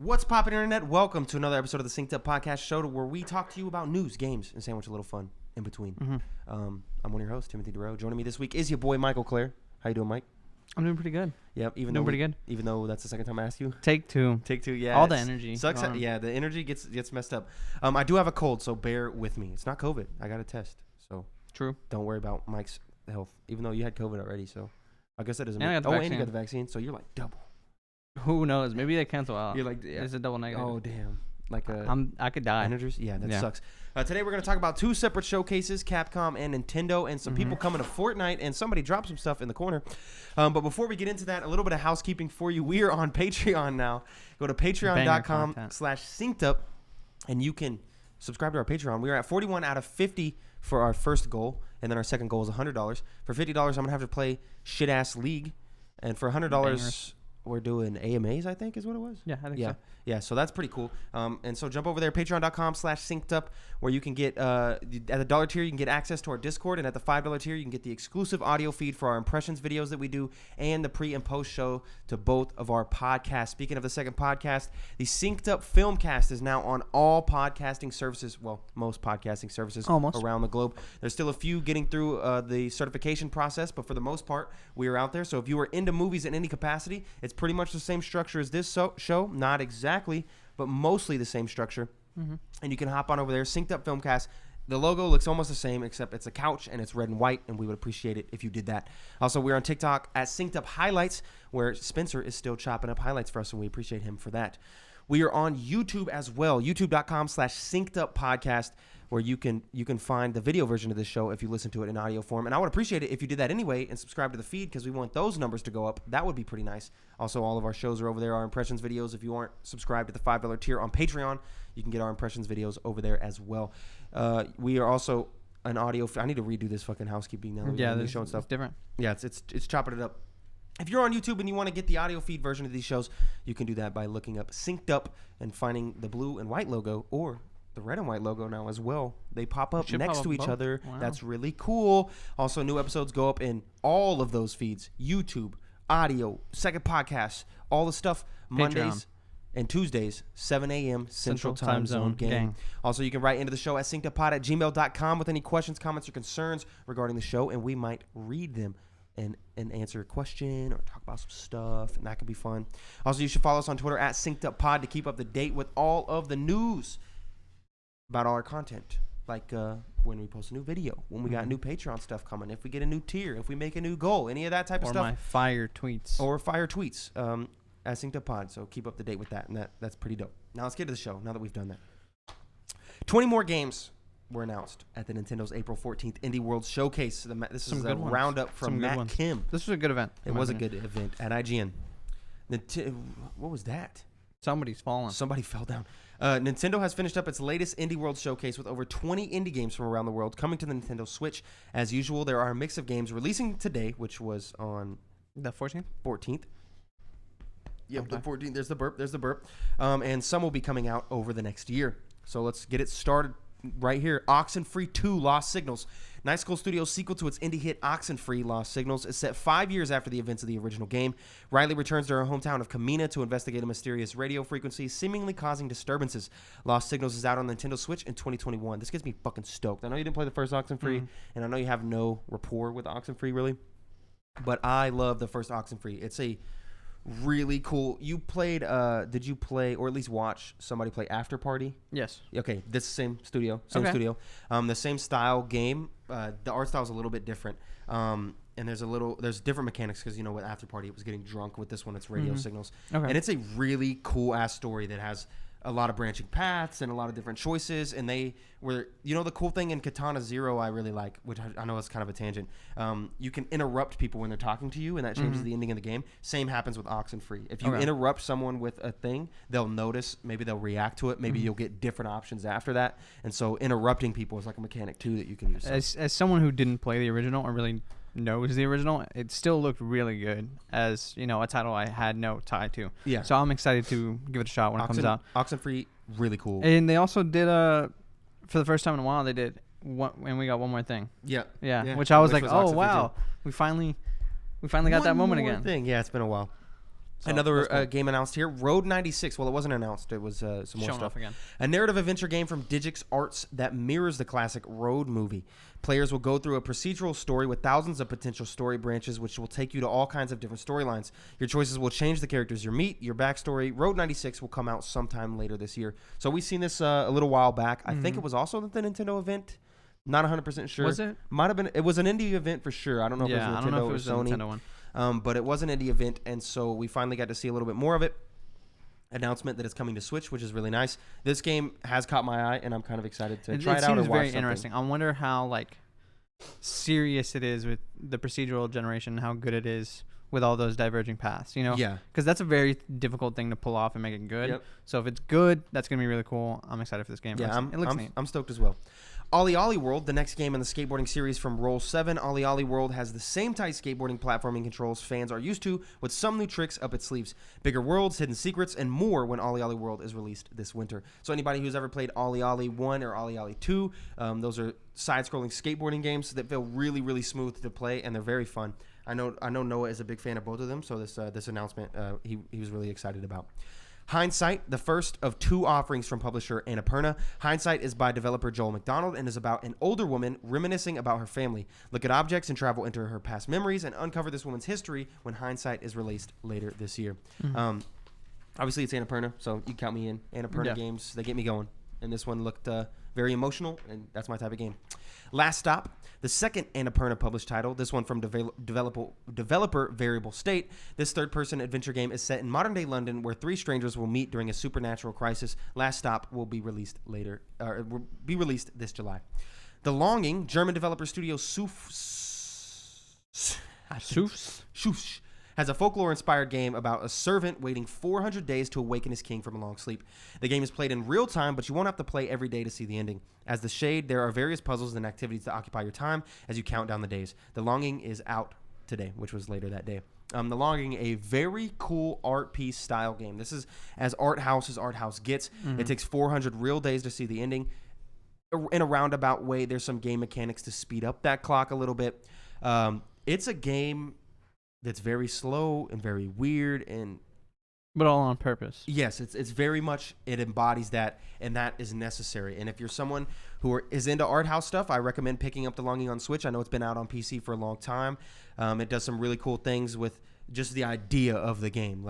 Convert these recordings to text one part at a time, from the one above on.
What's poppin', internet? Welcome to another episode of the Synced Up Podcast Show, where we talk to you about news, games, and sandwich a little fun in between. I'm one of your hosts, Timothy DeRoe. Joining me this week is your boy Michael Clare. How you doing, Mike? I'm doing pretty good. Yep, Pretty good. Even though that's the second time I asked you. Take two. Yeah. All the energy. Sucks. Yeah, the energy gets messed up. I do have a cold, so bear with me. It's not COVID. I got a test, so True. don't worry about Mike's health. Even though you had COVID already, so I guess that doesn't. And I got the and vaccine. you got the vaccine, so you're like double. Who knows? Maybe they cancel out. You're like, yeah. It's a double negative. Oh damn. Like I could die. managers? Yeah, that sucks. Today we're going to talk about two separate showcases, Capcom and Nintendo, and some people coming to Fortnite, and somebody dropped some stuff in the corner. But before we get into that, a little bit of housekeeping for you. We are on Patreon now. Go to patreon.com/syncedup, and you can subscribe to our Patreon. We are at 41 out of 50 for our first goal, and then our second goal is $100. For $50, I'm going to have to play shit-ass League, and for $100... we're doing AMAs, I think is what it was. Yeah, I think so. Yeah, so that's pretty cool. And so jump over there, patreon.com/syncedup, where you can get, at the $1 tier, you can get access to our Discord, and at the $5 tier, you can get the exclusive audio feed for our impressions videos that we do, and the pre and post show to both of our podcasts. Speaking of the second podcast, the Synced Up Filmcast is now on all podcasting services, well, most podcasting services around the globe. There's still a few getting through the certification process, but for the most part, we are out there. So if you are into movies in any capacity, it's pretty much the same structure as this show, not exactly, but mostly the same structure. And you can hop on over there, Synced Up Filmcast. The logo looks almost the same, except it's a couch and it's red and white, and we would appreciate it if you did that. Also, we're on TikTok at Synced Up Highlights, where Spencer is still chopping up highlights for us, and we appreciate him for that. We are on YouTube as well, youtube.com/synceduppodcast, where you can find the video version of this show if you listen to it in audio form. And I would appreciate it if you did that anyway and subscribe to the feed, because we want those numbers to go up. That would be pretty nice. Also, all of our shows are over there, our impressions videos. If you aren't subscribed to the $5 tier on Patreon, you can get our impressions videos over there as well. We are also an audio. I need to redo this fucking housekeeping now. Yeah, this showing stuff. It's different. Yeah, it's chopping it up. If you're on YouTube and you want to get the audio feed version of these shows, you can do that by looking up Synced Up and finding the blue and white logo, or the red and white logo now as well. They pop up next to each other. Wow. That's really cool. Also, new episodes go up in all of those feeds: YouTube, audio, second podcast, all the stuff. Patreon. Mondays and Tuesdays, 7 a.m. Central Time Zone gang. Also, you can write into the show at synceduppod@gmail.com with any questions, comments, or concerns regarding the show, and we might read them and answer a question or talk about some stuff, and that could be fun. Also, you should follow us on Twitter at synceduppod to keep up to date with all of the news about all our content, like when we post a new video, when we got new Patreon stuff coming, if we get a new tier, if we make a new goal, any of that type of stuff. Or my fire tweets. At synceduppod. So keep up to date with that, and that's pretty dope. Now let's get to the show, now that we've done that. 20 more games were announced at the Nintendo's April 14th Indie World Showcase. This is a roundup from Matt Kim. This was a good event. It was a good event at IGN. What was that? Somebody's fallen. Somebody fell down. Nintendo has finished up its latest Indie World Showcase with over 20 indie games from around the world coming to the Nintendo Switch. As usual, there are a mix of games releasing today, which was on the 14th. Yep, okay. The 14th. There's the burp. And some will be coming out over the next year. So let's get it started right here. Oxenfree 2 Lost Signals. Nice School Studios' sequel to its indie hit Oxenfree Lost Signals is set 5 years after the events of the original game. Riley returns to her hometown of Kamina to investigate a mysterious radio frequency seemingly causing disturbances. Lost Signals is out on Nintendo Switch in 2021. This gets me fucking stoked. I know you didn't play the first Oxenfree, and I know you have no rapport with Oxenfree, really, but I love the first Oxenfree. It's a really cool. You played, did you play, or at least watch somebody play After Party? Yes. Okay, this same studio. The same style game. The art style is a little bit different. And there's different mechanics, because, with After Party, it was getting drunk. With this one, it's radio signals. Okay. And it's a really cool ass story that has a lot of branching paths and a lot of different choices. And they were, the cool thing in Katana Zero I really like, which I know is kind of a tangent. You can interrupt people when they're talking to you, and that changes the ending of the game. Same happens with Oxenfree. If you interrupt someone with a thing, they'll notice. Maybe they'll react to it. Maybe you'll get different options after that. And so interrupting people is like a mechanic too that you can use. As someone who didn't play the original or really knows the original, it still looked really good as a title I had no tie to. Yeah. So I'm excited to give it a shot when it comes out. Oxenfree, really cool. And they also did for the first time in a while, they did one, and we got one more thing. Yeah. Which I was like, oh wow, we finally got that moment again. Yeah, it's been a while. So Another cool. Game announced here, Road 96. Well, it wasn't announced. It was some more Showing stuff. off again. A narrative adventure game from Digix Arts that mirrors the classic Road movie. Players will go through a procedural story with thousands of potential story branches, which will take you to all kinds of different storylines. Your choices will change the characters you meet, your backstory. Road 96 will come out sometime later this year. So we've seen this a little while back. I think it was also at the Nintendo event. Not 100% sure. Was it? Might have been. It was an indie event for sure. I don't know if it was Nintendo I don't know if it was or Sony. a Nintendo one. But it was an indie event, and so we finally got to see a little bit more of it. Announcement that it's coming to Switch, which is really nice. This game has caught my eye, and I'm kind of excited to try it out. It seems very interesting. I wonder how serious it is with the procedural generation, how good it is with all those diverging paths. Yeah. Because that's a very difficult thing to pull off and make it good. Yep. So if it's good, that's gonna be really cool. I'm excited for this game. Yeah, it looks neat. I'm stoked as well. Ollie Ollie World, the next game in the skateboarding series from Roll7. Ollie Ollie World has the same tight skateboarding platforming controls fans are used to, with some new tricks up its sleeves. Bigger worlds, hidden secrets, and more when Ollie Ollie World is released this winter. So anybody who's ever played Ollie Ollie 1 or Ollie Ollie 2, those are side-scrolling skateboarding games that feel really, really smooth to play, and they're very fun. I know Noah is a big fan of both of them, so this announcement he was really excited about. Hindsight, the first of 2 offerings from publisher Annapurna. Hindsight is by developer Joel McDonald and is about an older woman reminiscing about her family. Look at objects and travel into her past memories and uncover this woman's history when Hindsight is released later this year. Obviously, it's Annapurna, so you count me in. Annapurna games, they get me going. And this one looked very emotional, and that's my type of game. Last Stop, the second Annapurna published title, this one from developer Variable State. This third-person adventure game is set in modern-day London where 3 strangers will meet during a supernatural crisis. Last Stop will be released this July. The Longing, German developer studio Soofs has a folklore-inspired game about a servant waiting 400 days to awaken his king from a long sleep. The game is played in real time, but you won't have to play every day to see the ending. As The Shade, there are various puzzles and activities to occupy your time as you count down the days. The Longing is out today, which was later that day. The Longing, a very cool art piece style game. This is as art house gets. It takes 400 real days to see the ending. In a roundabout way, there's some game mechanics to speed up that clock a little bit. It's a game that's very slow and very weird, but all on purpose. Yes, it's very much, it embodies that, and that is necessary. And if you're someone who is into art house stuff, I recommend picking up The Longing on Switch. I know it's been out on PC for a long time. It does some really cool things with just the idea of the game,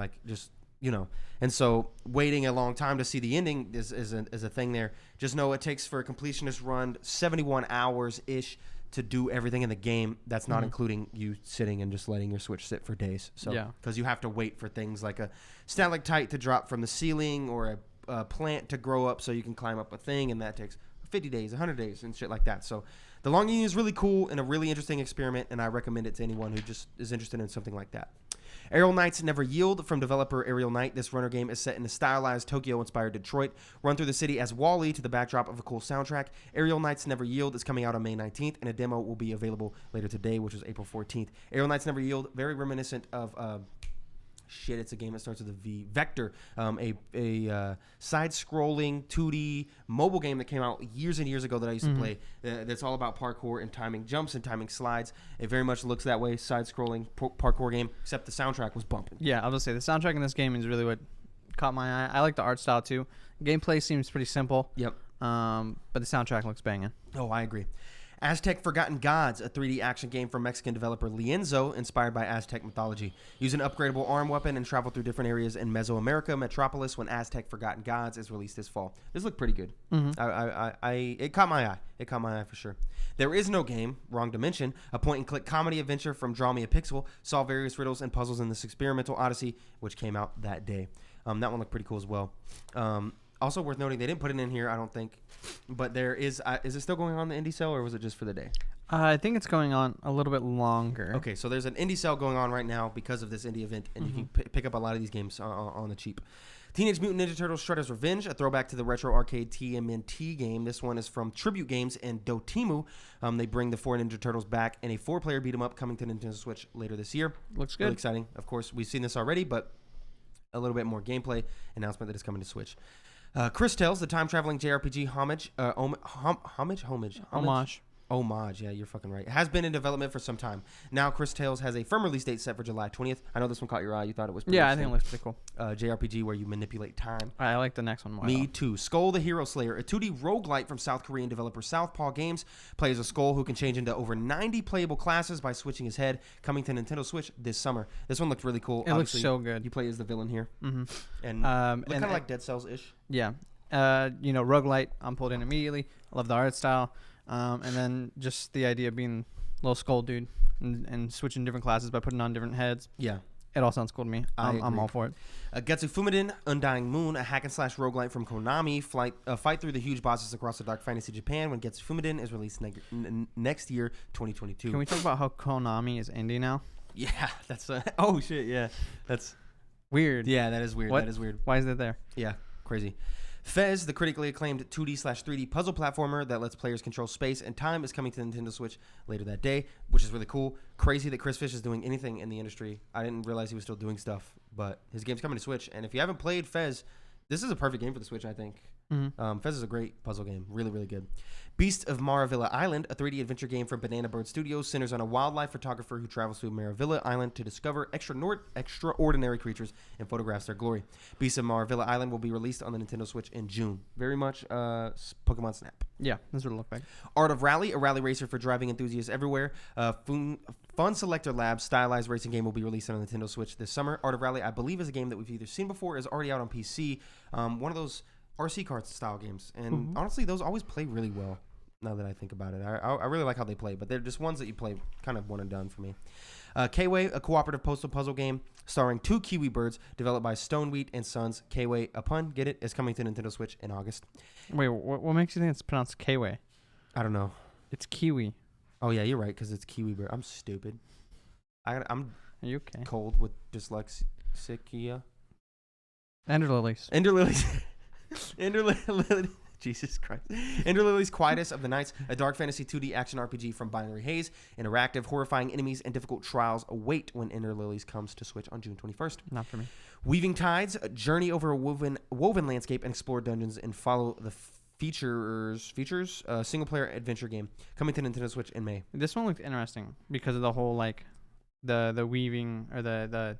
and so waiting a long time to see the ending is a thing there. Just know it takes, for a completionist run, 71 hours ish to do everything in the game. That's not including you sitting and just letting your Switch sit for days. So, because you have to wait for things like a stalactite to drop from the ceiling or a plant to grow up so you can climb up a thing, and that takes 50 days, 100 days, and shit like that. So The Longing is really cool and a really interesting experiment, and I recommend it to anyone who just is interested in something like that. Aerial Knights Never Yield from developer Aerial Knight. This runner game is set in a stylized Tokyo-inspired Detroit. Run through the city as Wall-E to the backdrop of a cool soundtrack. Aerial Knights Never Yield is coming out on May 19th, and a demo will be available later today, which is April 14th. Aerial Knights Never Yield, very reminiscent of... it's a game that starts with a V. Vector, a side-scrolling 2D mobile game that came out years and years ago that I used to play. That's all about parkour and timing jumps and timing slides. It very much looks that way, side-scrolling parkour game, except the soundtrack was bumping. Yeah, I was going to say, the soundtrack in this game is really what caught my eye. I like the art style, too. Gameplay seems pretty simple. Yep. But the soundtrack looks banging. Oh, I agree. Aztec Forgotten Gods, a 3D action game from Mexican developer Lienzo, inspired by Aztec mythology. Use an upgradable arm weapon and travel through different areas in Mesoamerica Metropolis when Aztec Forgotten Gods is released this fall. This looked pretty good. It caught my eye. It caught my eye for sure. There Is No Game, wrong to mention, a point-and-click comedy adventure from Draw Me a Pixel. Solve various riddles and puzzles in this experimental odyssey, which came out that day. That one looked pretty cool as well. Also worth noting, they didn't put it in here, I don't think. But there is it still going on the indie sale, or was it just for the day? I think it's going on a little bit longer. Okay, so there's an indie sale going on right now because of this indie event, and you can pick up a lot of these games on the cheap. Teenage Mutant Ninja Turtles Shredder's Revenge, a throwback to the retro arcade TMNT game. This one is from Tribute Games and Dotemu. They bring the 4 Ninja Turtles back in a 4-player beat-em-up coming to Nintendo Switch later this year. Looks good. Really exciting. Of course, we've seen this already, but a little bit more gameplay announcement that is coming to Switch. Chris Tales, the time-traveling JRPG homage. Homage, yeah, you're fucking right. It has been in development for some time. Now, Chris Tales has a firm release date set for July 20th. I know this one caught your eye. You thought it was pretty I think it looks pretty cool. JRPG where you manipulate time. I like the next one more. Me too. Skull the Hero Slayer, a 2D roguelite from South Korean developer Southpaw Games, plays a skull who can change into over 90 playable classes by switching his head, coming to Nintendo Switch this summer. This one looked really cool. It looks so good. You play as the villain here. Mm-hmm. And look kind of like Dead Cells-ish. Yeah. Roguelite, I'm pulled in immediately. I love the art style. And then just the idea of being a little skull dude and switching different classes by putting on different heads. Yeah. It all sounds cool to me. I'm all for it. Getsu Fumiden, Undying Moon, a hack-and-slash roguelite from Konami. Fight through the huge bosses across the Dark Fantasy Japan when Getsu Fumiden is released next year, 2022. Can we talk about how Konami is indie now? Yeah, that's... oh, shit, yeah. That's... weird. Yeah, that is weird. What? That is weird. Why is that there? Yeah, crazy. Fez, the critically acclaimed 2D/3D puzzle platformer that lets players control space and time, is coming to Nintendo Switch later that day, which is really cool. Crazy that Chris Fish is doing anything in the industry. I didn't realize he was still doing stuff, but his game's coming to Switch. And if you haven't played Fez, this is a perfect game for the Switch, I think. Mm-hmm. Fez is a great puzzle game. Really, really good. Beast of Maravilla Island, a 3D adventure game from Banana Bird Studios, centers on a wildlife photographer who travels to Maravilla Island to discover extraordinary creatures and photographs their glory. Beast of Maravilla Island will be released on the Nintendo Switch in June. Very much Pokemon Snap. Yeah, that's what it looked like. Art of Rally, a rally racer for driving enthusiasts everywhere. Fun Selector Labs stylized racing game will be released on the Nintendo Switch this summer. Art of Rally, I believe, is a game that we've either seen before or is already out on PC. One of those RC car style games. And honestly, those always play really well now that I think about it. I really like how they play, but they're just ones that you play kind of one and done for me. K-Way, a cooperative postal puzzle game starring 2 Kiwi birds developed by Stonewheat and Sons. K-Way, a pun, get it, is coming to Nintendo Switch in August. Wait, what makes you think it's pronounced K-Way? I don't know. It's Kiwi. Oh, yeah, you're right, because it's Kiwi bird. I'm stupid. I'm Are you okay? cold with dyslexia. Ender lilies. Ender lilies. Jesus Christ. Ender Lilies Quietus of the Nights, a dark fantasy 2D action RPG from Binary Haze. Interactive, horrifying enemies and difficult trials await when Ender Lilies comes to Switch on June 21st. Not for me. Weaving Tides, a journey over a woven landscape and explore dungeons and follow the features, single-player adventure game coming to Nintendo Switch in May. This one looked interesting because of the whole, like, the weaving or the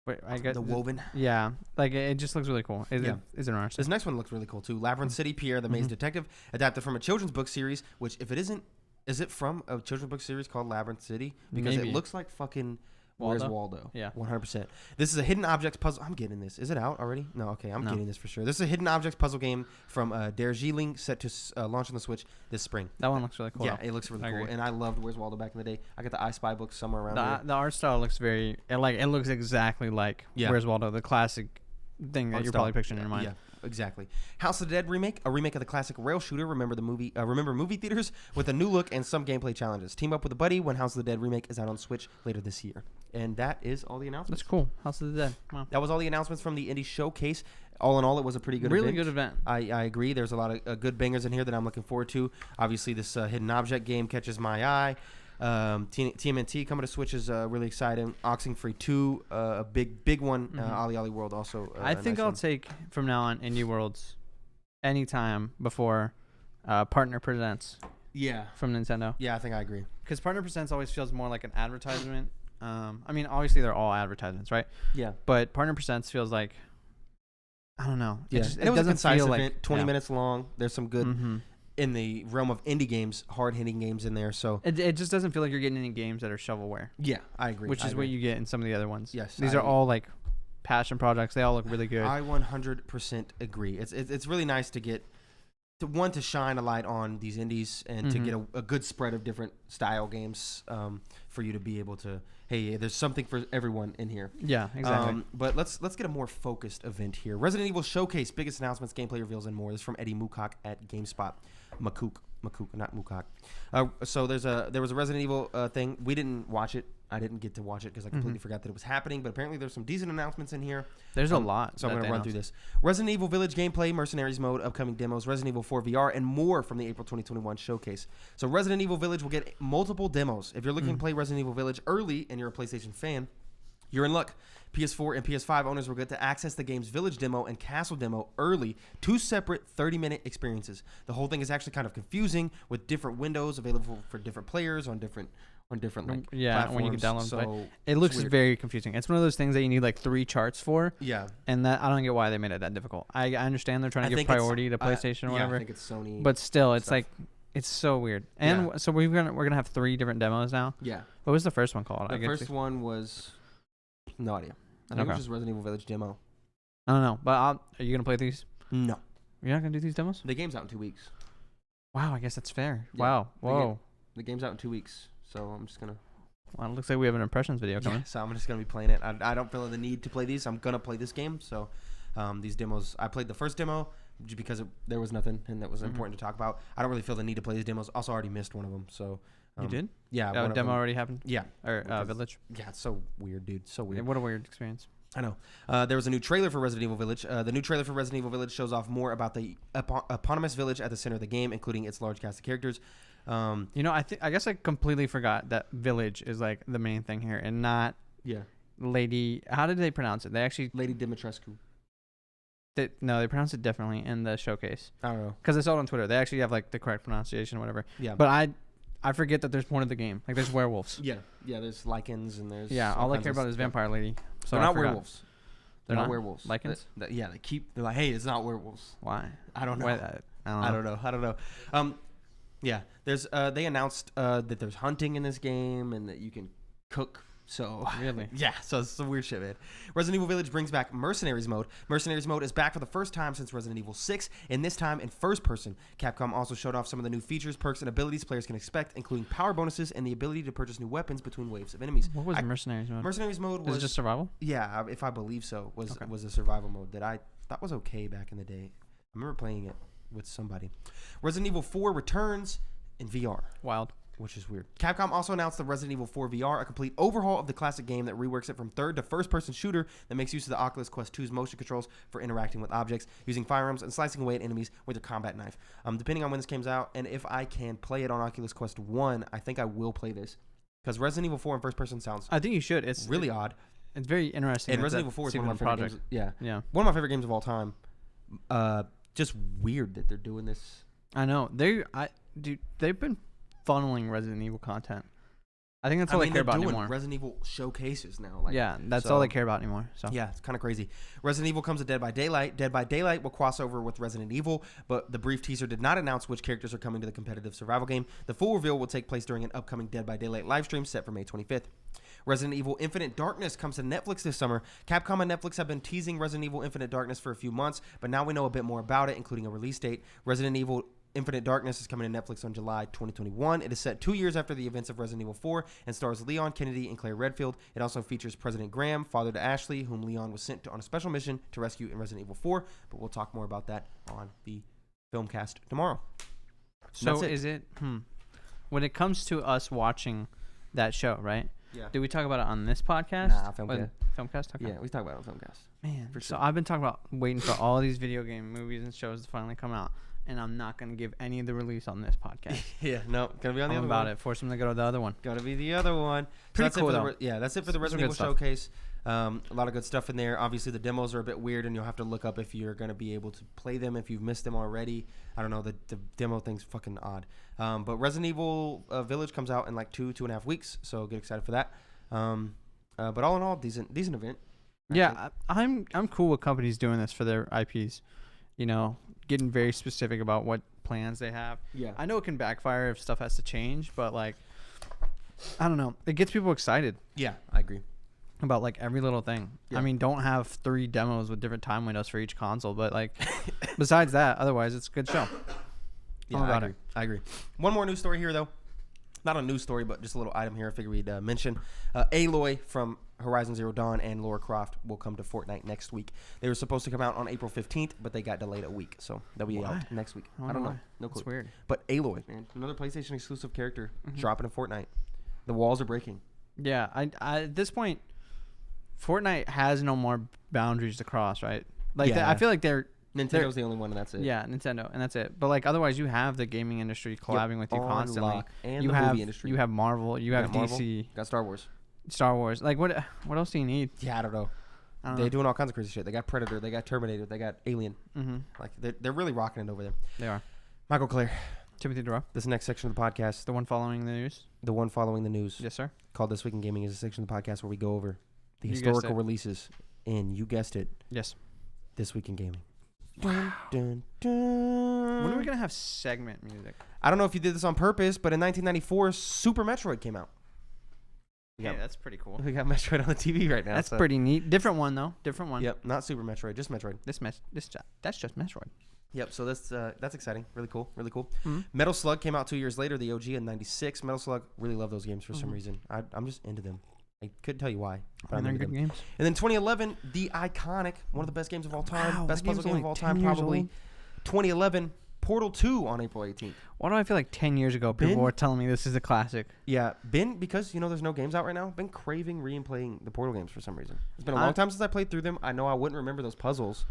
wait, I got the woven. Yeah, like it just looks really cool. It's interesting. This next one looks really cool too. Labyrinth City, Pierre the Maze Detective, adapted from a children's book series. Which, if it isn't, is it from a children's book series called Labyrinth City? Because it looks like fucking Where's Waldo? Yeah, 100%. This is a hidden objects puzzle. I'm getting this. Is it out already? No. Okay, I'm getting this for sure. This is a hidden objects puzzle game from Darjeeling, set to launch on the Switch this spring. That one looks really cool. Yeah, it looks really cool. And I loved Where's Waldo back in the day. I got the I Spy book somewhere around here. The art style looks it looks exactly like Where's Waldo, the classic thing that you're probably picturing in your mind. Yeah. Exactly. House of the Dead remake, a remake of the classic rail shooter. Remember movie theaters with a new look and some gameplay challenges. Team up with a buddy when House of the Dead remake is out on Switch later this year. And that is all the announcements. That's cool. House of the Dead. Wow. That was all the announcements from the Indie Showcase. All in all, it was a pretty good event. Really good event. I agree. There's a lot of good bangers in here that I'm looking forward to. Obviously, this hidden object game catches my eye. TMNT coming to Switch is really exciting. Oxenfree 2, a big one. Ollie Ollie World also. I think I'll take from now on Indie Worlds anytime before Partner Presents. Yeah. From Nintendo. Yeah, I think I agree. Because Partner Presents always feels more like an advertisement. I mean, obviously they're all advertisements, right? Yeah. But Partner Presents feels like, I don't know. Yeah. It was a concise event, 20 minutes long. There's some good. In the realm of indie games, hard-hitting games in there. So it just doesn't feel like you're getting any games that are shovelware. Yeah, I agree. Which is what you get in some of the other ones. Yes. These are all like passion projects. They all look really good. I 100% agree. It's really nice to get to shine a light on these indies and to get a good spread of different style games for you to be able to, hey, there's something for everyone in here. Yeah, exactly. But let's get a more focused event here. Resident Evil Showcase, biggest announcements, gameplay reveals, and more. This is from Eddie Mukok at GameSpot. Makuk, not Mukok. So there was a Resident Evil thing. We didn't watch it. I didn't get to watch it because I completely forgot that it was happening. But apparently there's some decent announcements in here. There's a lot. So I'm going to run through this. Resident Evil Village gameplay, Mercenaries mode, upcoming demos, Resident Evil 4 VR, and more from the April 2021 showcase. So Resident Evil Village will get multiple demos. If you're looking to play Resident Evil Village early and you're a PlayStation fan, You're in luck. PS4 and PS5 owners will get to access the game's Village demo and Castle demo early, 2 separate 30-minute experiences. The whole thing is actually kind of confusing with different windows available for different players on different like platforms. When you can download so play. It looks very confusing. It's one of those things that you need like 3 charts for. Yeah. And that I don't get why they made it that difficult. I understand they're trying to give priority to PlayStation or whatever. I think it's Sony. But still, it's like it's so weird. And so we're gonna have 3 different demos now. Yeah. What was the first one called? The first one was no idea. I think it was just Resident Evil Village demo. I don't know, but are you gonna play these? No. You're not gonna do these demos? The game's out in 2 weeks. Wow, I guess that's fair. Yeah. Wow. Whoa. The game's out in 2 weeks, so I'm just gonna. Well, it looks like we have an impressions video coming. Yeah, so I'm just gonna be playing it. I don't feel the need to play these. I'm gonna play this game. So, these demos. I played the first demo just because there was nothing and that was important to talk about. I don't really feel the need to play these demos. Also, already missed one of them. So. You did? Yeah. That demo already happened? Yeah. Or Village? Yeah, it's so weird, dude. So weird. What a weird experience. I know. There was a new trailer for Resident Evil Village. The new trailer for Resident Evil Village shows off more about the eponymous village at the center of the game, including its large cast of characters. I guess I completely forgot that village is like the main thing here, and not Lady. How did they pronounce it? They actually Lady Dimitrescu. No, they pronounce it differently in the showcase. I don't know because I saw it on Twitter. They actually have like the correct pronunciation or whatever. Yeah, but I forget that there's more to the game. Like there's werewolves. Yeah, there's lichens and there's all I care about is vampire lady. So they're not werewolves. They're not werewolves. Lichens? They're like, hey, it's not werewolves. Why? I don't know. I don't know. Yeah, there's they announced that there's hunting in this game and that you can cook. So really, yeah. So it's some weird shit, man. Resident Evil Village brings back Mercenaries mode. Mercenaries mode is back for the first time since Resident Evil 6, and this time in first person. Capcom also showed off some of the new features, perks, and abilities players can expect, including power bonuses and the ability to purchase new weapons between waves of enemies. What was Mercenaries mode? Mercenaries mode was it just survival? Yeah, if I believe so, was a survival mode that I thought was okay back in the day. I remember playing it with somebody. Resident Evil 4 returns in VR. Wild. Which is weird. Capcom also announced the Resident Evil 4 VR, a complete overhaul of the classic game that reworks it from third to first-person shooter that makes use of the Oculus Quest 2's motion controls for interacting with objects, using firearms, and slicing away at enemies with your combat knife. Depending on when this comes out, and if I can play it on Oculus Quest 1, I think I will play this. Because Resident Evil 4 in first-person sounds I think you should. It's really odd. It's very interesting. And Resident Evil 4 is one of my favorite games. Yeah. One of my favorite games of all time. Just weird that they're doing this. I know. They've been funneling Resident Evil content. I think that's all they care about anymore. Resident Evil showcases now. That's all they care about anymore. So yeah, it's kind of crazy. Resident Evil comes to Dead by Daylight. Dead by Daylight will cross over with Resident Evil, but the brief teaser did not announce which characters are coming to the competitive survival game. The full reveal will take place during an upcoming Dead by Daylight livestream set for May 25th. Resident Evil Infinite Darkness comes to Netflix this summer. Capcom and Netflix have been teasing Resident Evil Infinite Darkness for a few months, but now we know a bit more about it, including a release date. Resident Evil Infinite Darkness is coming to Netflix on July 2021. It is set 2 years after the events of Resident Evil 4 and stars Leon Kennedy and Claire Redfield. It also features President Graham, father to Ashley, whom Leon was sent on a special mission to rescue in Resident Evil 4. But we'll talk more about that on the Filmcast tomorrow. So is it, when it comes to us watching that show, right? Yeah. Do we talk about it on this podcast? Nah, Filmcast. Filmcast? Okay. Yeah, we talk about it on Filmcast. Man, for sure. So I've been talking about waiting for all these video game movies and shows to finally come out. And I'm not going to give any of the release on this podcast. Yeah, no, going to be on the other one. one. Force them to go to the other one. Got to be the other one. Pretty cool, though. That's it for the Resident Evil Showcase. A lot of good stuff in there. Obviously, the demos are a bit weird, and you'll have to look up if you're going to be able to play them if you've missed them already. I don't know. The demo thing's fucking odd. But Resident Evil Village comes out in like 2.5 weeks, so get excited for that. But all in all, decent event. Yeah, I'm cool with companies doing this for their IPs. You know, getting very specific about what plans they have. Yeah. I know it can backfire if stuff has to change, but like, I don't know. It gets people excited. Yeah, I agree. About like every little thing. Yeah. I mean, don't have 3 demos with different time windows for each console, but like, besides that, otherwise it's a good show. Yeah, I agree. One more news story here, though. Not a news story, but just a little item here I figured we'd mention. Aloy from Horizon Zero Dawn and Lara Croft will come to Fortnite next week. They were supposed to come out on April 15th, but they got delayed a week, so they'll be out next week. I don't know. No clue. That's weird. But Aloy, man, another PlayStation exclusive character dropping in Fortnite. The walls are breaking. Yeah, I at this point, Fortnite has no more boundaries to cross, right? Like, I feel like Nintendo's the only one, and that's it. Yeah, Nintendo, and that's it. But like, otherwise, you have the gaming industry collabing with you constantly. And the movie industry. You have Marvel. You have Marvel, DC. got Star Wars. Star Wars. Like what else do you need? Yeah, I don't know. They're doing all kinds of crazy shit. They got Predator, they got Terminator, they got Alien. Mm-hmm. Like they're really rocking it over there. They are. Michael Clare. Timothy Durrell. This next section of the podcast, The one following the news. the one following the news, Yes, sir. called This Week in Gaming, is a section of the podcast where we go over the You guessed historical it. releases. And you guessed it, Yes. This Week in Gaming. Wow. Dun, dun. When are we gonna have segment music? I don't know if you did this on purpose, but in 1994, Super Metroid came out. Yeah, that's pretty cool. We got Metroid on the TV right now. That's so. pretty neat. Different one though. Different one. Yep, not Super Metroid, just Metroid. That's just Metroid. Yep, so that's exciting. Really cool. Really cool. Mm-hmm. Metal Slug came out 2 years later, the OG in 96. Metal Slug, really love those games for some reason. I'm just into them. I couldn't tell you why, but I'm they're into good them. games. And then 2011, the iconic, one of the best games of all time, Wow, best that puzzle game's game of only all 10 time, years probably. old. 2011, Portal 2 on April 18th. Why do I feel like 10 years ago people Ben? were telling me this is a classic? Yeah, because there's no games out right now, been craving re-playing the Portal games for some reason. It's been a long time since I played through them. I know I wouldn't remember those puzzles.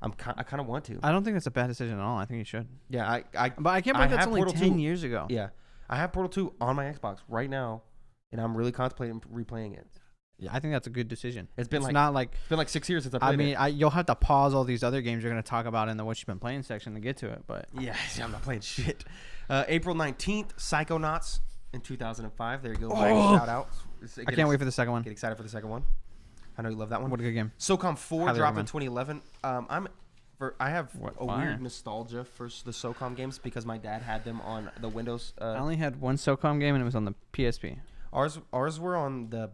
I kind of want to. I don't think that's a bad decision at all. I think you should. Yeah, But I can't believe that's have only Portal 10 2. years ago. Yeah, I have Portal 2 on my Xbox right now, and I'm really contemplating replaying it. Yeah, I think that's a good decision. It's been not like it's been like 6 years since I played it. you'll have to pause all these other games you're going to talk about in the what you've been playing section to get to it, but Yeah, I'm not playing shit. April 19th, Psychonauts in 2005. There you go. Shout out. I can't wait for the second one. Get excited for the second one. I know you love that one. What a good game. SOCOM 4 Highly dropped in recommend. 2011. I have Why? weird nostalgia for the SOCOM games because my dad had them on the Windows. I only had one SOCOM game and it was on the PSP. Ours were on the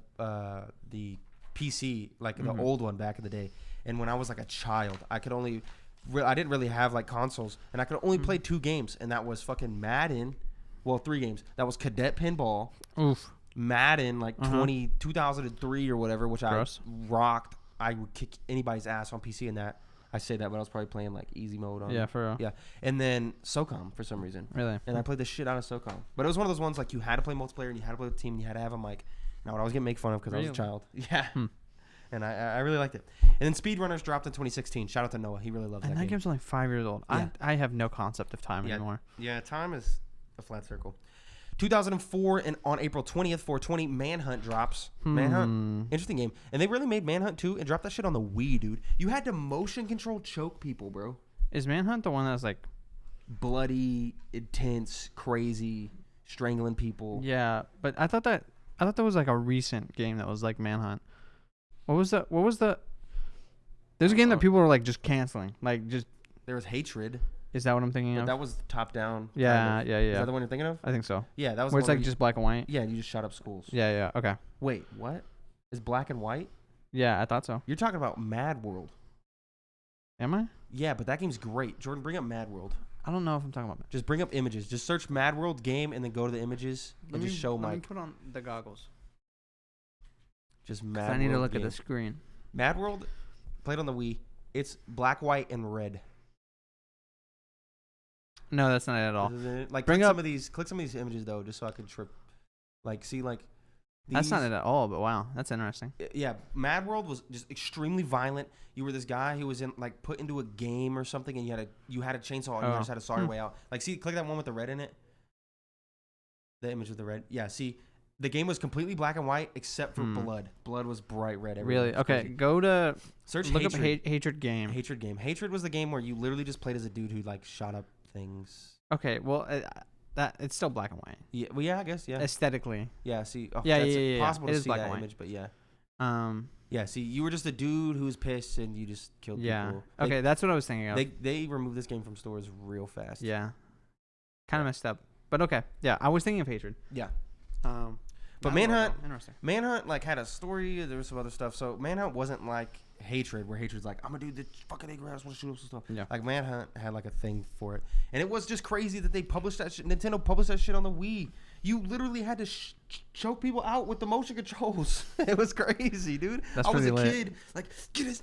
PC, like the old one back in the day. And when I was like a child, I didn't really have like consoles, and I could only play 2 games, and that was fucking Madden. Well, 3 games. That was Cadet Pinball, Oof. Madden, like 2003 or whatever, which Gross. I rocked. I would kick anybody's ass on PC in that. I say that, but I was probably playing like easy mode on. Yeah, for real. Yeah, and then SOCOM for some reason. Really? And I played the shit out of SOCOM. But it was one of those ones like you had to play multiplayer and you had to play with a team and you had to have a mic. Now I was getting made fun of because I was a child. Yeah. And I really liked it. And then Speedrunners dropped in 2016. Shout out to Noah. He really loves And that that game. game's only 5 years old. Yeah. I have no concept of time anymore. Yeah, time is a flat circle. 2004 and on April 20th, 420, Manhunt drops. Manhunt, interesting game. And they really made Manhunt too and dropped that shit on the Wii, dude. You had to motion control choke people, bro. Is Manhunt the one that's like... Bloody, intense, crazy, strangling people. Yeah, but I thought that was like a recent game that was like Manhunt. What was the... There's a game that people were like just canceling. Like just... There was Hatred. Is that what I'm thinking But of? that was top down. Yeah. Is that the one you're thinking of? I think so. Yeah, that was Where the it's one like just black and white. Yeah, you just shot up schools. Yeah. Okay. Wait, what? Is black and white? Yeah, I thought so. You're talking about Mad World. Am I? Yeah, but that game's great. Jordan, bring up Mad World. I don't know if I'm talking about. Just bring up images. Just search Mad World game and then go to the images and just show Let me Mike. put on the goggles. Just Mad I World. need to look game. at the screen. Mad World, played on the Wii. It's black, white, and red. No, that's not it at all. Like Bring click up- some of these images though, just so I can trip. Like see like. That's not these- it at all. But wow, that's interesting. Yeah, Mad World was just extremely violent. You were this guy who was in like put into a game or something, and you had a chainsaw and you just had to saw your way out. Like, see, click that one with the red in it. The image with the red. Yeah, see, the game was completely black and white except for blood. Blood was bright red. Everywhere. Really? Okay, go to Search look Hatred. up Hatred game. Hatred game. Hatred was the game where you literally just played as a dude who like shot up things. Okay, well that it's still black and white. Yeah, well, yeah, I guess, yeah. Aesthetically. Yeah, see, Yeah, that's yeah. possible It to is see black that and white. image, but yeah. Um. Yeah, see, you were just a dude who was pissed and you just killed Yeah. people. Okay, that's what I was thinking of. They removed this game from stores real fast. Yeah. Kind of messed up, but okay. Yeah, I was thinking of Hatred. Yeah. But Manhunt- Interesting. Manhunt like had a story. There was some other stuff. So Manhunt wasn't like Hatred, where Hatred's like, I'm gonna do the fucking A grass, want to shoot up some stuff. Yeah. Like Manhunt had like a thing for it, and it was just crazy that they published that shit. Nintendo published that shit on the Wii. You literally had to choke people out with the motion controls. It was crazy, dude. That's I was a pretty lit. kid, like get his.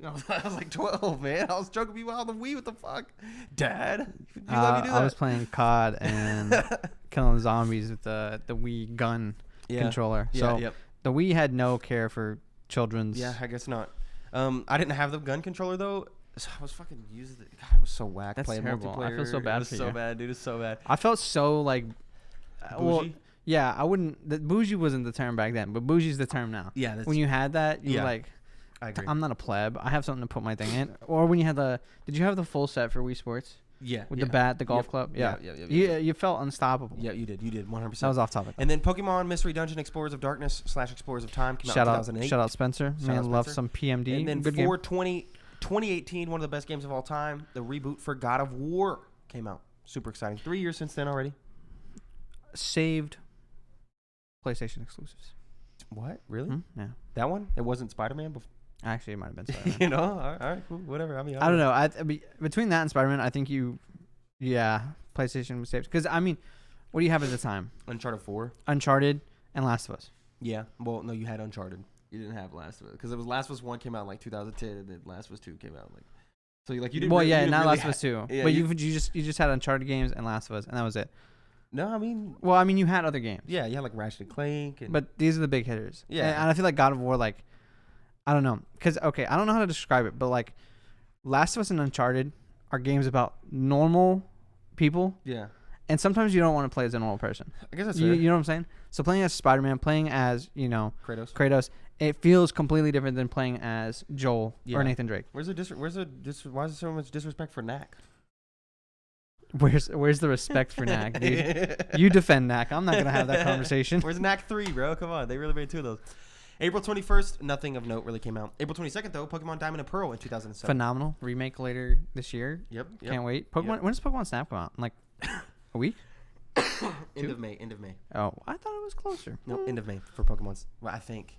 I was like 12, man. I was choking people out on the Wii. What the fuck, Dad? You let me do that? I was playing COD and killing zombies with the Wii gun controller. Yeah, So yep. the Wii had no care for children's. Yeah, I guess not. I didn't have the gun controller though. So I was fucking using it. God, it was so whack. That's playing terrible. multiplayer. I feel so bad It was for so you. bad, dude. It's so bad. I felt so like, well, Bougie? Yeah, I wouldn't. The bougie wasn't the term back then, but bougie's the term now. Yeah. That's, When you had that, you Yeah. were like, I agree. I'm not a pleb. I have something to put my thing in. Or when you had did you have the full set for Wii Sports Yeah. with yeah. the bat, the golf Yep. club? Yeah. Yeah. Yeah. Yeah. You felt unstoppable. Yeah, you did. You did. 100%. That was off topic. And then Pokemon Mystery Dungeon Explorers of Darkness / Explorers of Time came out in 2008. Shout out Spencer. Shout Man, out love Spencer. some PMD. And then Good game. 2018, one of the best games of all time, the reboot for God of War came out. Super exciting. 3 years since then already. Saved PlayStation exclusives. What? Really? Yeah. That one? It wasn't Spider-Man before? Actually, it might have been Spider-Man. You know? All right, cool. Whatever. I mean, I don't know. I mean, between that and Spider-Man, I think PlayStation was saved. Because, I mean, what do you have at the time? Uncharted 4? Uncharted and Last of Us. Yeah. Well, no, you had Uncharted. You didn't have Last of Us. Because it was Last of Us 1 came out in like 2010, and then Last of Us 2 came out like... So you didn't Well, really, yeah, you didn't not really Last of Us 2. yeah, But you- you just had Uncharted games and Last of Us, and that was it. No, I mean... Well, I mean, you had other games. Yeah, you had like Ratchet and Clank. And, But these are the big hitters. Yeah. And I feel like God of War, like, I don't know. Because, okay, I don't know how to describe it, but, like, Last of Us and Uncharted are games about normal people. Yeah. And sometimes you don't want to play as a normal person. I guess that's You fair. know what I'm saying? So playing as Spider-Man, playing as, Kratos. it feels completely different than playing as Joel Yeah. or Nathan Drake. Why is there so much disrespect for Knack? Where's the respect for Knack, dude? You defend Knack. I'm not going to have that conversation. Where's Knack 3, bro? Come on. They really made 2 of those. April 21st, nothing of note really came out. April 22nd, though, Pokemon Diamond and Pearl in 2007. Phenomenal. Remake later this year. Yep. Can't wait. Pokemon. When does Pokemon Snap come out? In like a week? End of May. Oh, I thought it was closer. No, end of May for Pokemon. Well, I think.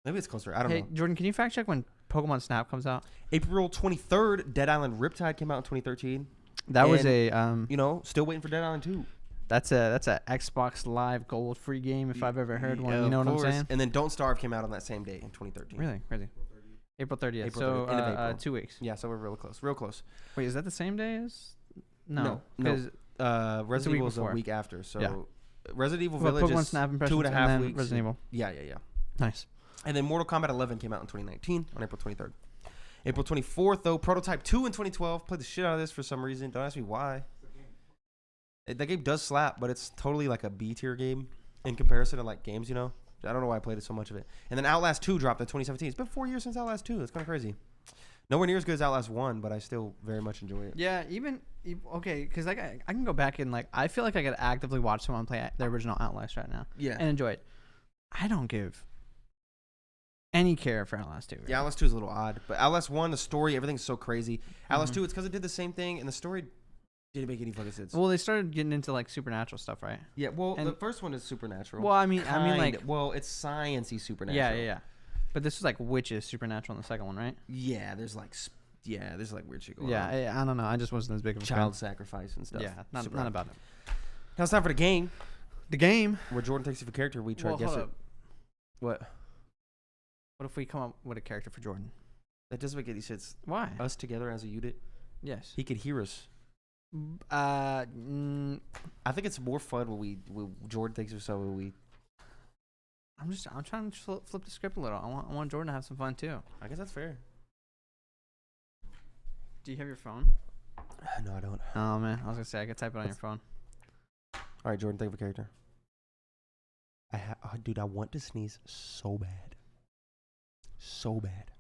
Maybe it's closer. I don't Hey, know. Jordan, can you fact check when Pokemon Snap comes out? April 23rd, Dead Island Riptide came out in 2013. That was And, a Still waiting for Dead Island 2. that's a Xbox Live Gold free game if I've ever heard one. Yeah, You know of what I'm course. saying? And then Don't Starve came out on that same day in 2013. Really crazy. April 30th. April So 30th, end of April. 2 weeks. Yeah, so we're real close. Real close. Wait, is that the same day as? No. because Resident week Evil is a before. week after. So Yeah. Resident Evil well, Village Pokemon is Snap impressions 2.5 and then weeks. Resident Evil. Yeah. Nice. And then Mortal Kombat 11 came out in 2019 on April 23rd. April 24th, though, Prototype 2 in 2012. Played the shit out of this for some reason. Don't ask me why. That game does slap, but it's totally like a B tier game in comparison to like games, I don't know why I played it so much of it. And then Outlast 2 dropped in 2017. It's been 4 years since Outlast 2. That's kind of crazy. Nowhere near as good as Outlast 1, but I still very much enjoy it. Yeah, okay, because like I can go back and like I feel like I could actively watch someone play the original Outlast right now Yeah. and enjoy it. I don't give any care for Outlast 2. Right? Yeah, Outlast 2 is a little odd. But Outlast 1, the story, everything's so crazy. Outlast 2, it's because it did the same thing, and the story didn't make any fucking sense. Well, they started getting into like supernatural stuff, right? Yeah, well, and- the first one is supernatural. Well, I mean like Kinda. Well, it's sciencey supernatural. yeah. But this is like witches supernatural in the second one, right? Yeah, there's like weird shit going on. Yeah, I don't know. I just wasn't as big of a Child fan. sacrifice and stuff. Yeah, not Super about it. Now it's time for the game The game. where Jordan takes you for character. We try to guess hold it. up. What? What if we come up with a character for Jordan? That doesn't make any sense. Why? Us together as a unit. Yes. He could hear us. Mm, I think it's more fun when Jordan takes us so when we. I'm trying to flip the script a little. I want Jordan to have some fun too. I guess that's fair. Do you have your phone? No, I don't. Oh man, I was gonna say I could type it on your phone. All right, Jordan, think of a character. Dude, I want to sneeze so bad. So bad.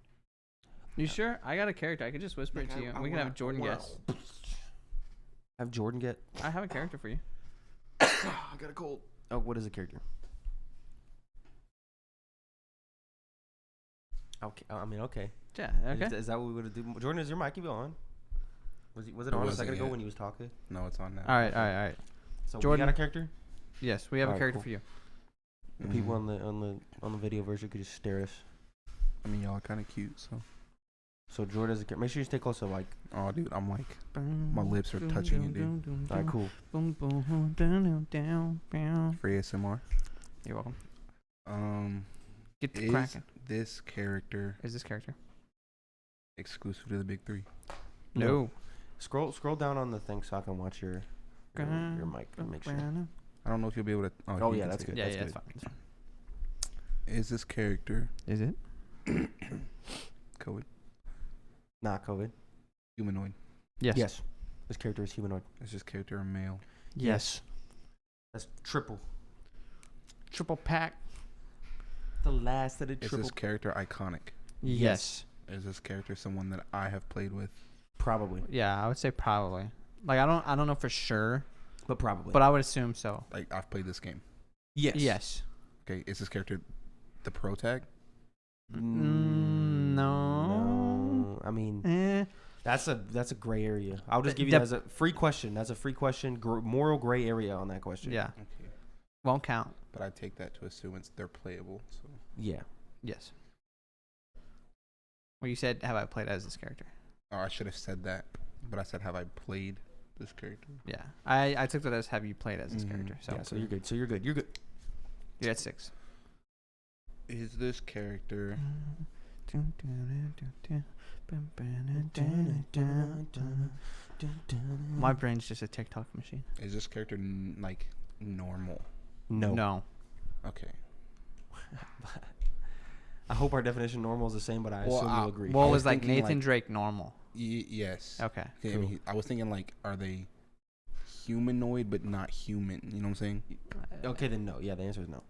You sure? I got a character. I could just whisper it to you. And we can have Jordan guess. Have Jordan get. I have a character for you. I got a cold. Oh, what is the character? Okay. Okay. Yeah. Okay. Is that what we would do? Jordan, is your mic even on? Was it on a second ago when you was talking? No, it's on now. All right. So Jordan- we got a character. Yes, we have a Alright, character cool. for you. The people on the video version could just stare at us. I mean, y'all kind of cute, so. So Jordan is a character. Make sure you stay close to like. Oh, dude, I'm like, my lips are touching it, dude. All right, cool. For ASMR. You're welcome. Get the Is cracking. this character Is this character? exclusive to the big three? No. Scroll down on the thing so I can watch your mic and make sure. I don't know if you'll be able to. Oh, you yeah, can that's see good. it. Yeah, That's yeah, good. it's fine. Is this character Is it? COVID Not COVID. humanoid? Yes. Yes. This character is humanoid. Is this character a male? Yes. That's triple. triple pack. The last of the Is triple. this character iconic? Yes. Is this character someone that I have played with? Probably, Yeah, I would say probably. Like I don't know for sure, but probably. but I would assume so. Like, I've played this game. yes. Yes. Okay, is this character the pro tag? No. I mean, Eh. that's a gray area. I'll just give you Dep- that as a free question. That's a free question. Moral gray area on that question. Yeah. Okay. Won't count. But I take that to assume they're playable. So Yeah. Yes. Well, you said, have I played as this character? oh, I should have said that, but I said have I played this character? Yeah. I took that as have you played as this character. So, Yeah. So you're good. So you're good. You're good. you're at 6. Is this character My brain's just a TikTok machine. like normal? No. No. Okay. I hope our definition of normal is the same, but I Well, assume you'll agree. What I was was like thinking, Nathan like- Drake normal? Yes. Okay. Okay. Cool. I was thinking like, are they humanoid but not human? You know what I'm saying? Okay, then no. Yeah, the answer is no.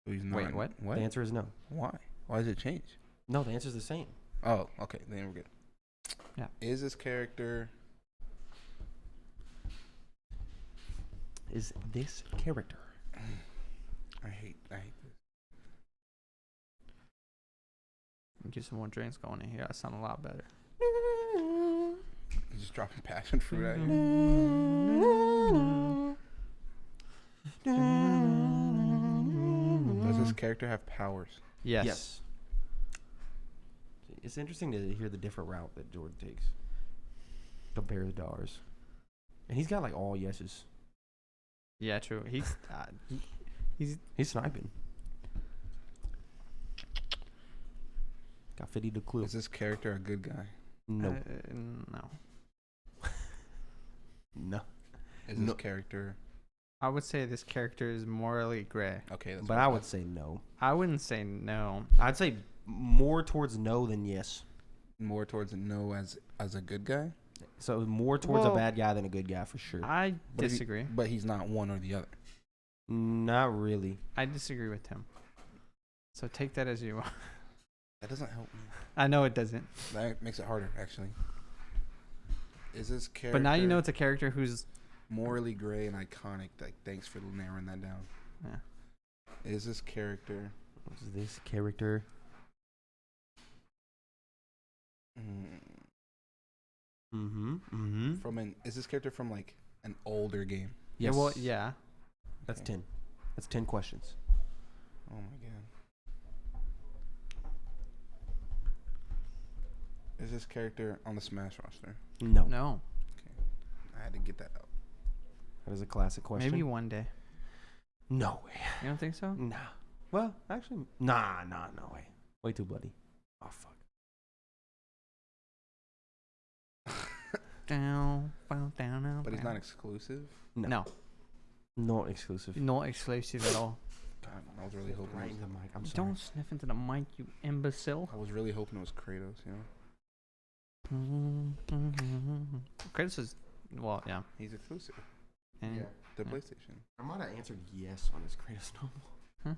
So he's not. Wait, what? What? The answer is no. Why? Why does it change? No, the answer is the same. Oh, okay. Then we're good. Yeah. Is this character? Is this character? I hate this. Get some more drinks going in here. That sound a lot better. He's just dropping passion fruit at you. Does this character have powers? Yes. It's interesting to hear the different route that Jordan takes compared to ours. And he's got like all yeses. Yeah, true. He's He's sniping. Got 50 to clue. Is this character a good guy? No. No. No. Is No. this character I would say this character is morally gray. okay? That's But what I thought. would say no. I wouldn't say no. I'd say more towards no than yes. more towards a no as a good guy. So more towards a Well, bad guy than a good guy for sure. I But disagree. But he's not one or the other. Not really. I disagree with him. So take that as you want. That doesn't help me. I know it doesn't. That makes it harder, actually. Is this character? But now you know it's a character who's morally gray and iconic. Like, thanks for narrowing that down. yeah. Is this character? Is this character? Is this character from like an older game? Yes. Yeah, well, yeah. That's Okay. 10. That's 10 questions. Oh my god. Is this character on the Smash roster? No. No. I had to get that out. That is a classic question. Maybe one day. No way. You don't think so? Nah. Well, actually, nah, no way. Way too bloody. Oh, fuck. Down, down. But he's not exclusive. No. Not exclusive. Not exclusive at all. God, I was really hoping. Right It in was, the mic. I'm sorry. Don't sniff into the mic, you imbecile. I was really hoping it was Kratos. You know, Kratos is, well, yeah. he's exclusive. And The Yeah. PlayStation. I might have answered yes on his Kratos normal. Huh?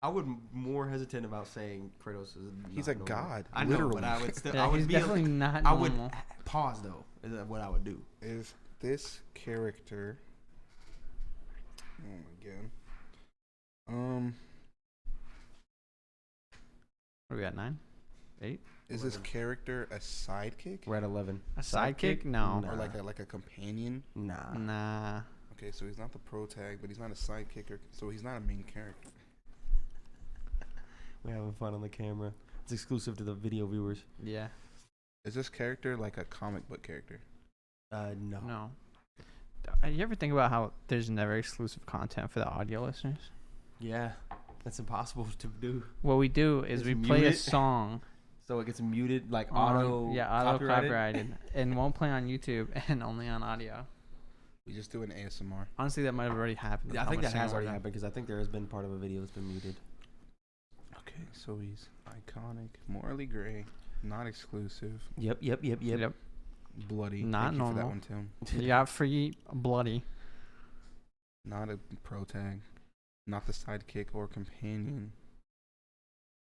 I would more hesitant about saying Kratos is. He's not a normal. god, I know, literally. but I would still. Yeah, I would he's be. definitely not I would normal. pause though. Is that what I would do? Is this character? Oh my god. What are we at, 9? 8? Is this character a sidekick We're at 11. A sidekick? No. Nah. or like a companion? Nah. Nah. Okay, so he's not the pro tag, but he's not a sidekick, so he's not a main character. We're having fun on the camera. It's exclusive to the video viewers. Yeah. Is this character like a comic book character? No. No. You ever think about how there's never exclusive content for the audio listeners? Yeah, that's impossible to do. What we do is Just we mute play a it. song So it gets muted, like on, auto. auto copyrighted and won't play on YouTube and only on audio. We just do an ASMR. Honestly, that might have already happened. Yeah, I think that has already happened. happened because I think there has been part of a video that's been muted. Okay, so he's iconic, morally gray, not exclusive, Yep. bloody. Not Thank you for that normal. one, Tim. You got free bloody. Not a pro tag. Not the sidekick or companion.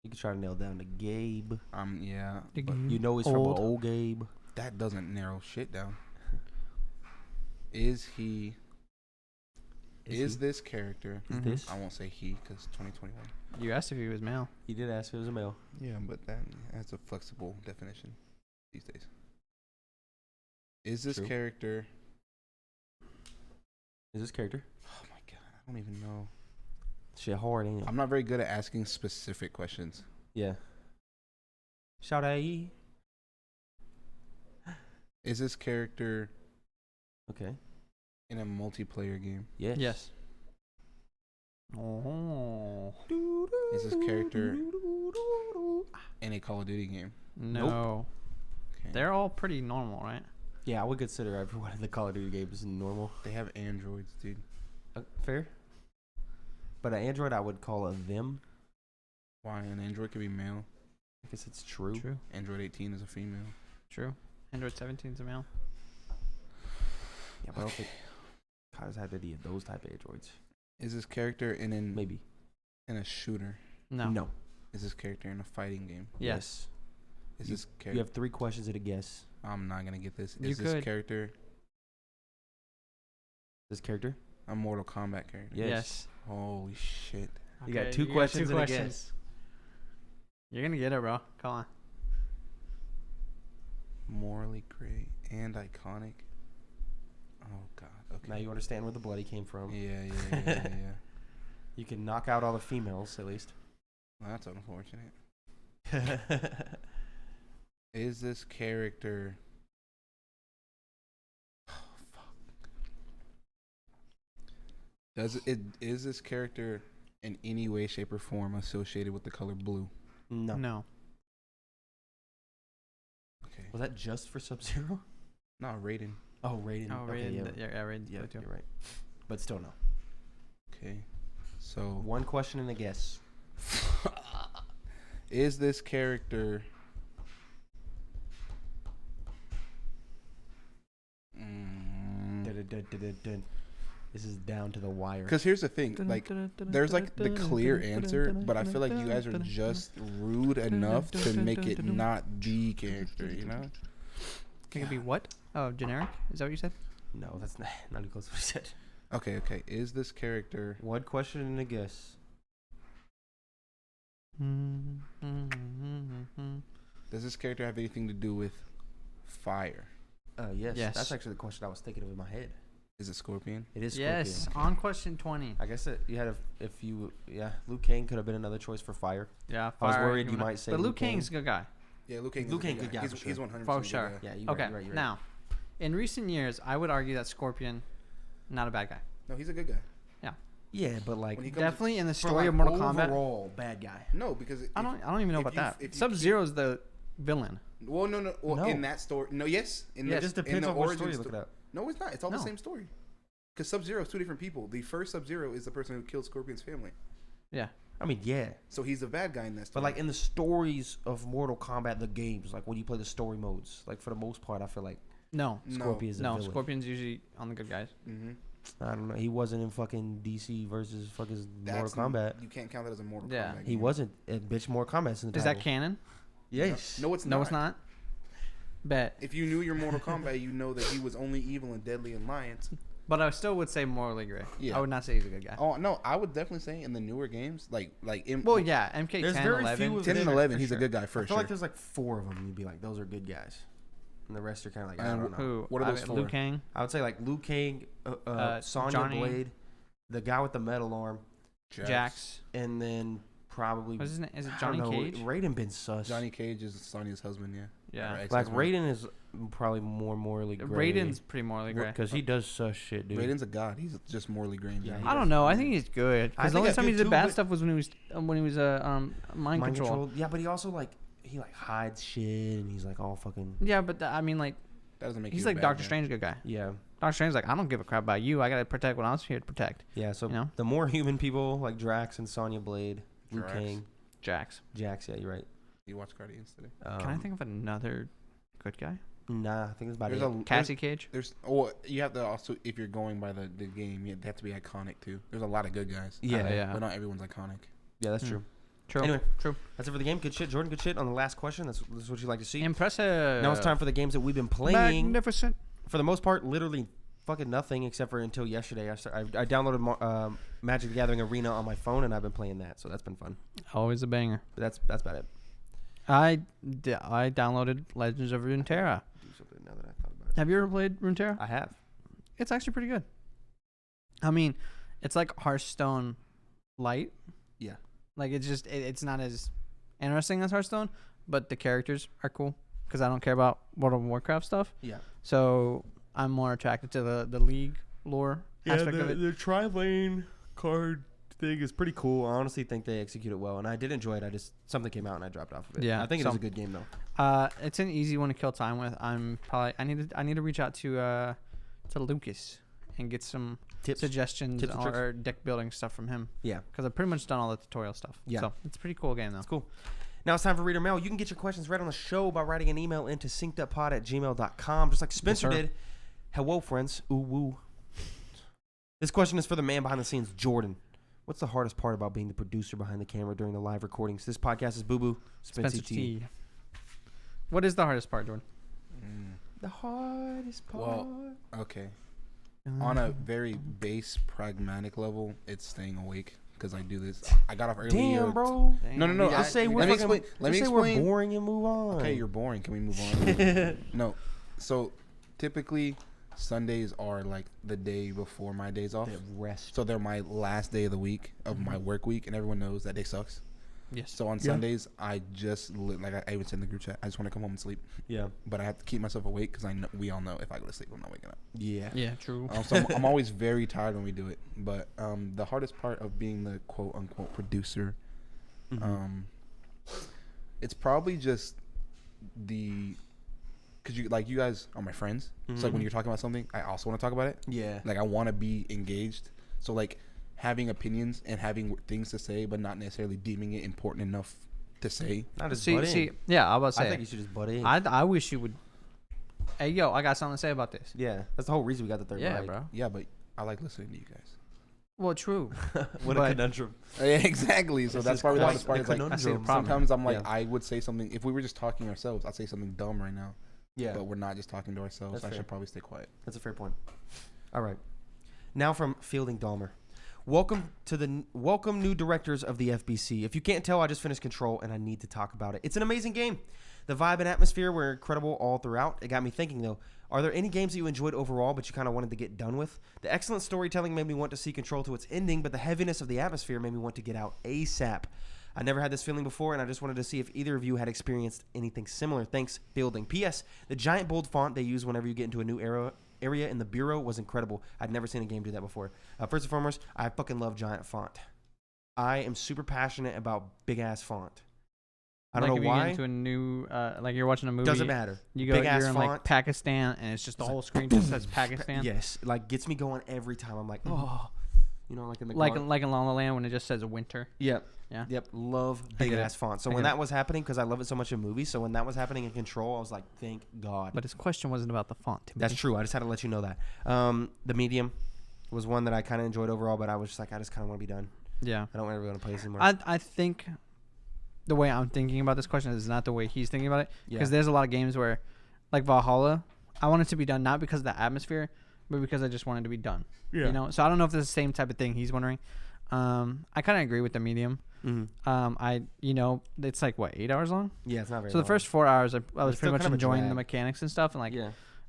You can try to nail down to Gabe. Yeah. The But Gabe. You know he's Old. from old Gabe. that doesn't narrow shit down. Is this character? Is Mhm. this? I won't say he because 2021. You asked if he was male. He did ask if it was a male. Yeah, but that's a flexible definition these days. Is this True. character? Is this character? Oh my god, I don't even know. Shit hard, ain't it? I'm not very good at asking specific questions. Yeah. Shout out. Is this character Okay. in a multiplayer game? Yes. Yes. Oh. Is this character in a Call of Duty game? No. Okay. They're all pretty normal, right? Yeah, I would consider everyone in the Call of Duty games normal. They have androids, dude. Fair. But an android, I would call a them. Why? An android could be male. I guess it's true. True. Android 18 is a female. True. Android 17 is a male. Yeah, but I don't think Kai's had any of those type of androids. Is this character in Maybe. a shooter? No. No. Is this character in a fighting game? Yes. Is You- this You character? have 3 questions and a guess. I'm not gonna get this. You Is this could. character This character? a Mortal Kombat character? Yes. Holy shit! You got 2 questions and a questions. guess. You're gonna get it, bro. Come on. Morally great and iconic. Oh god. Okay. Now you understand where the bloody came from. Yeah. You can knock out all the females, at least. Well, that's unfortunate. Is this character? Oh, fuck. Is this character in any way, shape, or form associated with the color blue? No. No. Okay. Was that just for Sub-Zero? No, Raiden. Oh, Raiden. Oh, Okay, Raiden. yeah. Yeah, Raiden's Yeah, blue too. you're right. But still no. Okay. So 1 question and a guess. is this character Dun-dun-dun-dun-dun. This is down to the wire. because here's the thing, like there's like the clear answer, but I feel like you guys are just rude enough to make it not the character, you know? It could be what? Oh, generic? Is that what you said? No, that's not even close to what I said. Okay. Is this character 1 question and a guess. does this character have anything to do with fire? Yes. Yes. That's actually the question I was thinking of in my head. Is it Scorpion? It is Scorpion. Yes. On question 20. I guess you had Liu Kang could have been another choice for fire. Yeah. I was fire, worried you human- might say But Liu Liu Kang's a good guy. Yeah, Liu Kang. Liu Kang, good guy He's, for he's sure. 100% For good sure. guy. Yeah, you're Okay. right. You're right. Now, in recent years, I would argue that Scorpion, not a bad guy. No, he's a good guy. Yeah, but like When he comes Definitely in the for story like of Mortal Kombat. overall bad guy. No, because I don't even know if about you- that. if you Sub-Zero's the villain. Well, no. Well, No. in that story, no. Yes, in It the, just in depends the on what origin story you look sto- it up. No, it's not. It's all the No. same story. Because Sub-Zero is 2 different people. The first Sub-Zero is the person who killed Scorpion's family. Yeah. I mean, yeah. So he's the bad guy in that story. But like in the stories of Mortal Kombat, the games, like when you play the story modes, like for the most part, I feel like No. Scorpion's a No. villain. Scorpion's usually on the good guys. Mm-hmm. I don't know. He wasn't in fucking DC versus fucking Mortal Kombat. You can't count that as a Mortal Yeah. Kombat. He game. wasn't. Bitch, Mortal Kombat's in the Is title. that canon? Yes. No, it's not. No, it's not. Bet. If you knew your Mortal Kombat, you know that he was only evil and deadly in Lions. But I still would say morally gray. Yeah. I would not say he's a good guy. Oh no, I would definitely say in the newer games, like in Well, yeah, MK10, There's very 11. few of 10 and them, 11, for he's a sure. good guy for I feel sure. like there's like 4 of them. You'd be like, those are good guys, and the rest are kind of like I And don't know. Who? What are those Liu for? Kang. I would say like Liu Kang, Sonya Johnny. Blade, the guy with the metal arm, Jax. and then probably What's his name? Is it I Johnny don't know, Cage? Raiden been sus. Johnny Cage is Sonya's husband, yeah. Yeah. Or like ex-husband. Raiden is probably more morally gray. Raiden's pretty morally gray. because he does sus shit, dude. Raiden's a god. He's just morally gray. in Yeah, general. I don't know. I think he's good. I Because the think only he's time he good did too, bad but- stuff was when he was mind control. Yeah, but he also like he hides shit and he's like all fucking Yeah, but I mean, like, That doesn't make he's you a like bad Doctor guy. Strange, good guy. yeah. Doctor Strange's like, I don't give a crap about you. I gotta protect what I'm here to protect. Yeah, so You know? the more human people like Drax and Sonya Blade, Liu Drax. Kang, Jax. Jax, yeah, you're right. You watch Guardians today? Can I think of another good guy? Nah, I think it's about There's it. Cassie Cage. You have to also, if you're going by the game, you have to be iconic too. There's a lot of good guys. Yeah. But not everyone's iconic. Yeah, that's true. True. Anyway, True. that's it for the game. Good shit, Jordan. Good shit on the last question. That's what you like to see. Impressive. Now it's time for the games that we've been playing. Magnificent. For the most part, literally fucking nothing except for until yesterday. I downloaded Magic the Gathering Arena on my phone, and I've been playing that, so that's been fun. Always a banger. But that's about it. I downloaded Legends of Runeterra. Do something now that I thought about it. Have you ever played Runeterra? I have. It's actually pretty good. I mean, it's like Hearthstone light. Yeah. Like it's not as interesting as Hearthstone, but the characters are cool because I don't care about World of Warcraft stuff. Yeah. So I'm more attracted to the League lore aspect of it. The tri-lane card thing is pretty cool. I honestly think they execute it well, and I did enjoy it. Something came out and I dropped off of it. Yeah, I think it was a good game though. It's an easy one to kill time with. I need to reach out to Lucas and get some suggestions or deck building stuff from him. Yeah, because I've pretty much done all the tutorial stuff. Yeah, so it's a pretty cool game though. It's cool. Now it's time for Reader Mail. You can get your questions read on the show by writing an email into synceduppod@gmail.com, just like Spencer did. Hello, friends. Ooh, woo. This question is for the man behind the scenes, Jordan. What's the hardest part about being the producer behind the camera during the live recordings? This podcast is Boo Boo, Spencer T. What is the hardest part, Jordan? The hardest part. Well, okay. On a very base, pragmatic level, it's staying awake because I do this. I got off early. Damn, bro. No. Let's say we're boring and move on. Okay, you're boring. Can we move on? No. So, typically, Sundays are like the day before my days off. They're rest. So they're my last day of the week, of my work week, and everyone knows that day sucks. Yes. So on Sundays, I just I even said in the group chat, I just want to come home and sleep. Yeah. But I have to keep myself awake because we all know if I go to sleep, I'm not waking up. Yeah. Yeah, true. So I'm always very tired when we do it. But the hardest part of being the quote unquote producer, it's probably just because you guys are my friends. So like when you're talking about something, I also want to talk about it. Yeah. Like I want to be engaged. So like having opinions and having things to say, but not necessarily deeming it important enough to say. Not just butt in. Yeah, I was about to say. I think you should just butt in. I wish you would. Hey, yo, I got something to say about this. Yeah, that's the whole reason we got the third mic. Bro. Yeah, but I like listening to you guys. Well, true. What a conundrum. Yeah, exactly. So that's probably the hardest part. Like, sometimes I'm like, I would say something. If we were just talking ourselves, I'd say something dumb right now. Yeah. But we're not just talking to ourselves. I should probably stay quiet. That's a fair point. All right. Now from Fielding Dahmer. Welcome new directors of the FBC. If you can't tell, I just finished Control and I need to talk about it. It's an amazing game. The vibe and atmosphere were incredible all throughout. It got me thinking though, are there any games that you enjoyed overall but you kind of wanted to get done with? The excellent storytelling made me want to see Control to its ending, but the heaviness of the atmosphere made me want to get out ASAP. I never had this feeling before, and I just wanted to see if either of you had experienced anything similar. Thanks, Fielding. P.S. The giant bold font they use whenever you get into a new area in the bureau was incredible. I'd never seen a game do that before. First and foremost, I fucking love giant font. I am super passionate about big ass font. I don't know why. Like if you get into a new, like you're watching a movie. Doesn't matter. You go, you're in like Pakistan, and it's just the whole screen just says Pakistan. Yes, like gets me going every time. I'm like, oh, you know, like in the like in La La Land when it just says winter. Yep. Yeah. Yep. Love big ass font. So when that was happening, because I love it so much in movies, so when that was happening in Control, I was like, thank God. But his question wasn't about the font. Timothy. That's true. I just had to let you know that. The medium was one that I kind of enjoyed overall, but I was just like, I just kind of want to be done. Yeah. I don't ever want to play this anymore. I think the way I'm thinking about this question is not the way he's thinking about it. Because there's a lot of games where, like Valhalla, I want it to be done not because of the atmosphere, but because I just want it to be done. Yeah. You know? So I don't know if this is the same type of thing he's wondering. I kind of agree with the medium. Mm-hmm. It's like what, 8 hours long? Yeah, it's not very long. So the first 4 hours, I was pretty much enjoying the mechanics and stuff, and like,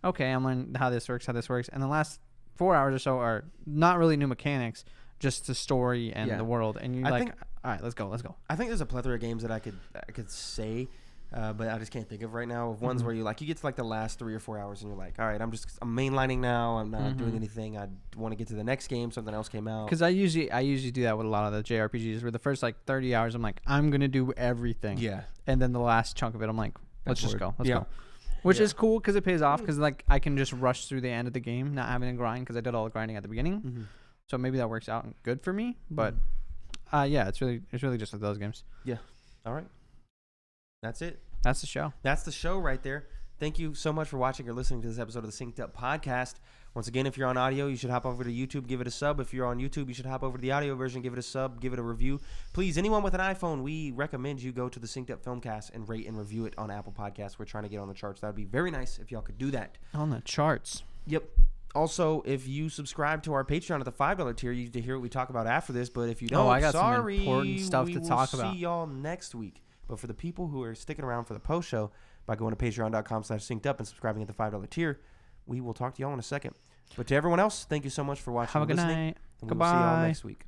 okay, I'm learning how this works, and the last 4 hours or so are not really new mechanics, just the story and the world, and you're like, all right, let's go. I think there's a plethora of games that I could say, but I just can't think of right now. Of ones where you get to like the last 3 or 4 hours and you're like, all right, I'm mainlining now. I'm not doing anything. I want to get to the next game. Something else came out. Because I usually do that with a lot of the JRPGs, where the first like 30 hours I'm like, I'm gonna do everything. Yeah. And then the last chunk of it I'm like, let's just go. Let's go. Which is cool because it pays off, because like I can just rush through the end of the game, not having to grind, because I did all the grinding at the beginning. Mm-hmm. So maybe that works out good for me. But it's really just like those games. Yeah. All right. That's it. That's the show. That's the show right there. thank you so much for watching or listening to this episode of the Synced Up Podcast. Once again, if you're on audio, you should hop over to YouTube, give it a sub. If you're on YouTube, you should hop over to the audio version, give it a sub, give it a review. Please, anyone with an iPhone, we recommend you go to the Synced Up Filmcast and rate and review it on Apple Podcasts. We're trying to get on the charts. That would be very nice if y'all could do that. On the charts. Yep. Also, if you subscribe to our Patreon at the $5 tier, you get to hear what we talk about after this. But if you don't, I got some important stuff to talk about. We will see y'all next week. But for the people who are sticking around for the post show by going to patreon.com/synced up and subscribing at the $5 tier, we will talk to y'all in a second. But to everyone else, thank you so much for watching and listening. Have a good night. And we will see y'all next week.